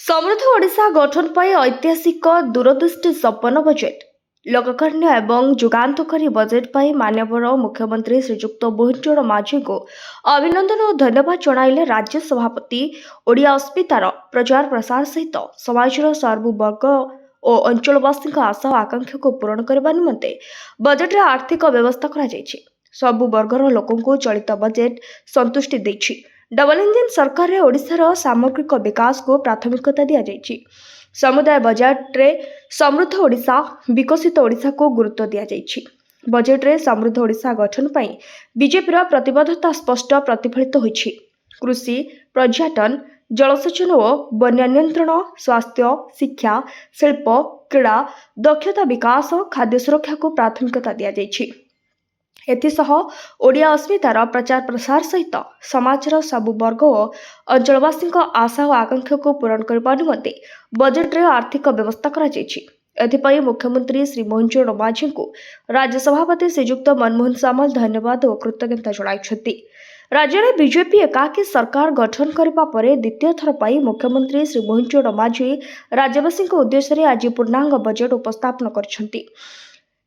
ସମୃଦ୍ଧ ଓଡ଼ିଶା ଗଠନ ପାଇଁ ଐତିହାସିକ ଦୂରଦୃଷ୍ଟି ସମ୍ପନ୍ନ ବଜେଟ୍। ଲୋକକର୍ଣ୍ଣ୍ୟ ଏବଂ ଯୁଗାନ୍ତକାରୀ ବଜେଟ୍ ପାଇଁ ମାନ୍ୟବର ମୁଖ୍ୟମନ୍ତ୍ରୀ ଶ୍ରୀଯୁକ୍ତ ମୋହନ ମାଝୀଙ୍କୁ ଅଭିନନ୍ଦନ ଓ ଧନ୍ୟବାଦ ଜଣାଇଲେ ରାଜ୍ୟ ସଭାପତି। ଓଡ଼ିଆ ଅସ୍ମିତାର ପ୍ରଚାର ପ୍ରସାର ସହିତ ସମାଜର ସର୍ବବର୍ଗ ଓ ଅଞ୍ଚଳବାସୀଙ୍କ ଆଶା ଓ ଆକାଂକ୍ଷାକୁ ପୂରଣ କରିବା ନିମନ୍ତେ ବଜେଟ୍ରେ ଆର୍ଥିକ ବ୍ୟବସ୍ଥା କରାଯାଇଛି। ସବୁ ବର୍ଗର ଲୋକଙ୍କୁ ଚଳିତ ବଜେଟ୍ ସନ୍ତୁଷ୍ଟି ଦେଇଛି। ଡବଲ ଇଞ୍ଜିନ୍ ସରକାରରେ ଓଡ଼ିଶାର ସାମଗ୍ରିକ ବିକାଶକୁ ପ୍ରାଥମିକତା ଦିଆଯାଇଛି। ସମୁଦାୟ ବଜେଟ୍ରେ ସମୃଦ୍ଧ ଓଡ଼ିଶା, ବିକଶିତ ଓଡ଼ିଶାକୁ ଗୁରୁତ୍ୱ ଦିଆଯାଇଛି। ବଜେଟ୍ରେ ସମୃଦ୍ଧ ଓଡ଼ିଶା ଗଠନ ପାଇଁ ବିଜେପିର ପ୍ରତିବଦ୍ଧତା ସ୍ପଷ୍ଟ ପ୍ରତିଫଳିତ ହୋଇଛି। କୃଷି, ପର୍ଯ୍ୟଟନ, ଜଳସେଚନ ଓ ବନ୍ୟା ନିୟନ୍ତ୍ରଣ, ସ୍ୱାସ୍ଥ୍ୟ, ଶିକ୍ଷା, ଶିଳ୍ପ, କ୍ରୀଡ଼ା, ଦକ୍ଷତା ବିକାଶ, ଖାଦ୍ୟ ସୁରକ୍ଷାକୁ ପ୍ରାଥମିକତା ଦିଆଯାଇଛି। ଏଥିସହ ଓଡ଼ିଆ ଅସ୍ମିତାର ପ୍ରଚାର ପ୍ରସାର ସହିତ ସମାଜର ସବୁ ବର୍ଗ ଓ ଅଞ୍ଚଳବାସୀଙ୍କ ଆଶା ଓ ଆକାଂକ୍ଷାକୁ ପୂରଣ କରିବା ନିମନ୍ତେ ବଜେଟ୍ରେ ଆର୍ଥିକ ବ୍ୟବସ୍ଥା କରାଯାଇଛି। ଏଥିପାଇଁ ମୁଖ୍ୟମନ୍ତ୍ରୀ ଶ୍ରୀ ମୋହନ ମାଝୀଙ୍କୁ ରାଜ୍ୟ ସଭାପତି ଶ୍ରୀଯୁକ୍ତ ମନମୋହନ ସାମଲ ଧନ୍ୟବାଦ ଓ କୃତଜ୍ଞତା ଜଣାଇଛନ୍ତି। ରାଜ୍ୟରେ ବିଜେପି ଏକାକୀ ସରକାର ଗଠନ କରିବା ପରେ ଦ୍ୱିତୀୟ ଥର ପାଇଁ ମୁଖ୍ୟମନ୍ତ୍ରୀ ଶ୍ରୀ ମୋହନ ମାଝୀ ରାଜ୍ୟବାସୀଙ୍କ ଉଦ୍ଦେଶ୍ୟରେ ଆଜି ପୂର୍ଣ୍ଣାଙ୍ଗ ବଜେଟ୍ ଉପସ୍ଥାପନ କରିଛନ୍ତି।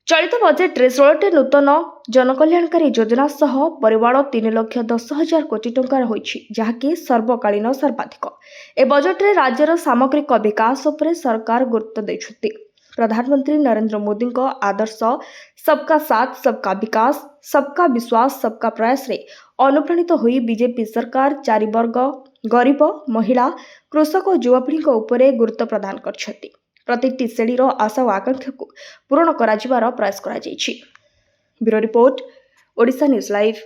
ଚଳିତ ବଜେଟ୍ରେ 16ଟି ନୂତନ ଜନକଲ୍ୟାଣକାରୀ ଯୋଜନା ସହ ପରିମାଣ 3,10,000 କୋଟି ଟଙ୍କାର ହୋଇଛି, ଯାହାକି ସର୍ବକାଳୀନ ସର୍ବାଧିକ। ଏ ବଜେଟ୍ରେ ରାଜ୍ୟର ସାମଗ୍ରିକ ବିକାଶ ଉପରେ ସରକାର ଗୁରୁତ୍ୱ ଦେଇଛନ୍ତି। ପ୍ରଧାନମନ୍ତ୍ରୀ ନରେନ୍ଦ୍ର ମୋଦିଙ୍କ ଆଦର୍ଶ ସବକା ସାଥ ସବକା ବିକାଶ, ସବକା ବିଶ୍ୱାସ ସବକା ପ୍ରୟାସରେ ଅନୁପ୍ରାଣିତ ହୋଇ ବିଜେପି ସରକାର ଚାରି ବର୍ଗ, ଗରିବ, ମହିଳା, କୃଷକ ଓ ଯୁବପିଢ଼ିଙ୍କ ଉପରେ ଗୁରୁତ୍ୱ ପ୍ରଦାନ କରିଛନ୍ତି। ପ୍ରତିଟି ଶ୍ରେଣୀର ଆଶା ଓ ଆକାଂକ୍ଷାକୁ ପୂରଣ କରାଯିବାର ପ୍ରୟାସ କରାଯାଇଛି। Bureau report, Odisha news live.